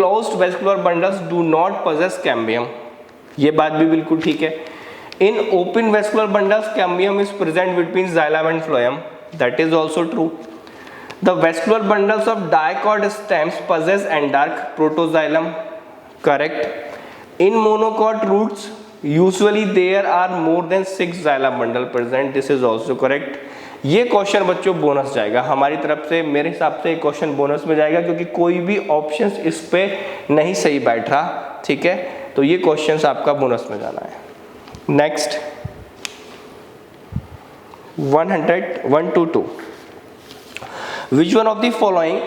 Closed vascular bundles do not possess cambium, ये बात भी बिल्कुल ठीक है। In open vascular bundles cambium is present between xylem and phloem, that is also true. The vascular bundles of dicot stems possess endark protoxylem, correct. In monocot roots usually there are more than 6 xylem bundle present, this is also correct। ये question बच्चों bonus जाएगा हमारी तरफ से, मेरे हिसाब से question bonus में जाएगा क्योंकि कोई भी ऑप्शंस इस पे नहीं सही बैठ रहा, ठीक है, तो ये क्वेश्चंस आपका बोनस में जाना है। Next 102, which one of the following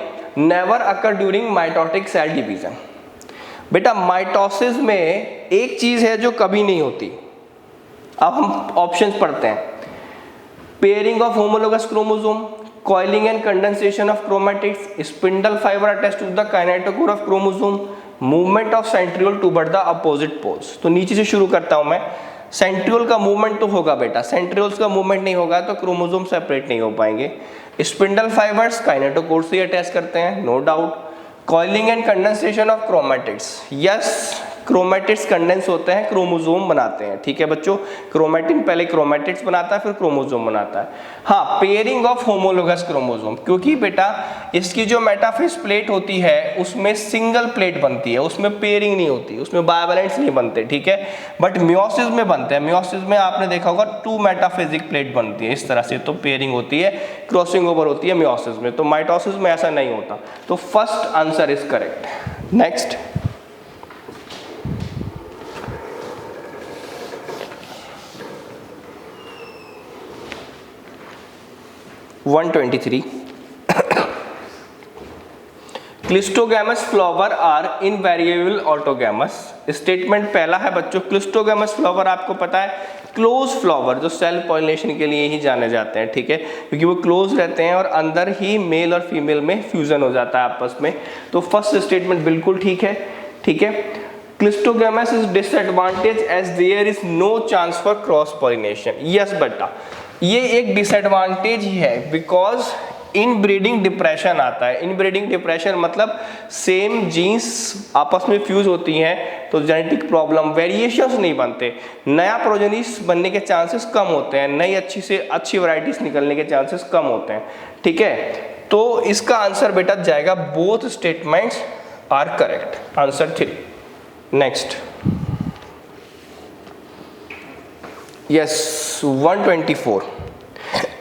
never occur during mitotic cell division? बेटा माइटोसिस में एक चीज है जो कभी नहीं होती। अब हम ऑप्शंस पढ़ते हैं। Pairing of homologous chromosome, coiling and condensation of chromatids, spindle fibre attached to the kinetochore of chromosome, movement of centriole toward the opposite poles. तो नीचे से शुरू करता हूं मैं। सेंट्रियोल का मूवमेंट तो होगा बेटा, सेंट्रियोल्स का मूवमेंट नहीं होगा तो क्रोमोसोम सेपरेट नहीं हो पाएंगे। स्पिंडल फाइबर्स काइनेटोकोर से अटैच करते हैं, no doubt. Coiling and condensation of chromatids, yes, chromatids condense होते हैं, क्रोमोसोम बनाते हैं, ठीक है बच्चों। क्रोमैटिन पहले क्रोमैटिड्स बनाता है फिर क्रोमोसोम बनाता है। हाँ, पेयरिंग ऑफ होमोलोगस क्रोमोसोम, क्योंकि बेटा इसकी जो मेटाफेज प्लेट होती है उसमें सिंगल प्लेट बनती है, उसमें पेयरिंग नहीं होती, उसमें बायवैलेंट्स नहीं बनते, ठीक है। बट मियोसिस में बनते हैं, मियोसिस में आपने देखा होगा 2 मेटाफेजिक प्लेट बनती है इस तरह से, तो पेयरिंग होती है, क्रॉसिंग ओवर होती है मियोसिस में। तो माइटोसिस में ऐसा नहीं होता, तो first answer is correct. Next 123, cleistogamous flower are invariably autogamous. Statement पहला है बच्चों, क्लिस्टोगैमस फ्लावर आपको पता है क्लोज फ्लावर जो सेल पॉलिनेशन के लिए ही जाने जाते हैं, ठीक है, क्योंकि वो क्लोज रहते हैं और अंदर ही मेल और फीमेल में फ्यूजन हो जाता है आपस में। तो फर्स्ट स्टेटमेंट बिल्कुल ठीक है, ठीक है। Cleistogamous is disadvantage as there is no chance for cross pollination. Yes बेटा, ये एक डिसएडवांटेज ही है, बिकॉज इन ब्रीडिंग डिप्रेशन आता है। इन ब्रीडिंग डिप्रेशन मतलब सेम जीन्स आपस में फ्यूज होती हैं तो जेनेटिक प्रॉब्लम, वेरिएशंस नहीं बनते, नया प्रोजेनिस बनने के चांसेस कम होते हैं, नई अच्छी से अच्छी वैरायटीज निकलने के चांसेस कम होते हैं, ठीक है। तो इसका आंसर बेटा जाएगा, both statements are correct, answer 3। Next yes 124,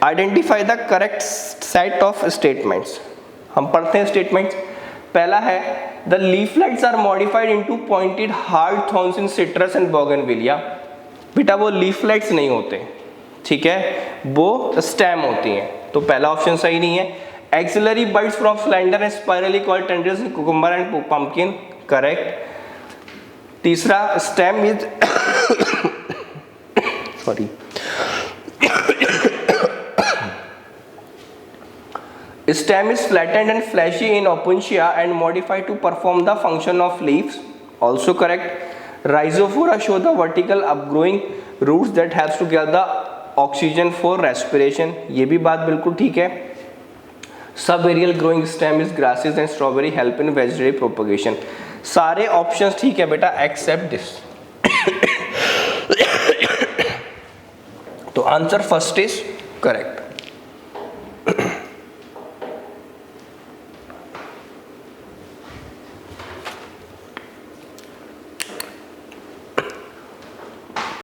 identify the correct set of statements. हम पढ़ते हैं स्टेटमेंट्स। पहला है the leaflets are modified into pointed hard thorns in citrus and bougainvillea. बेटा वो लीफलेट्स नहीं होते, ठीक है, वो स्टेम होती हैं, तो पहला ऑप्शन सही नहीं है। Axillary buds from slender and spirally called tendrils in cucumber and pumpkin, correct. तीसरा stem is sorry stem is flattened and fleshy in opuntia and modified to perform the function of leaves, also correct. Rhizophora show the vertical upgrowing roots that helps to gather oxygen for respiration, ये भी बात बिल्कुल ठीक है। Subaerial growing stem is grasses and strawberry help in vegetable propagation, सारे options ठीक है बेटा एक्सेप्ट दिस। तो आंसर फर्स्ट इज करेक्ट।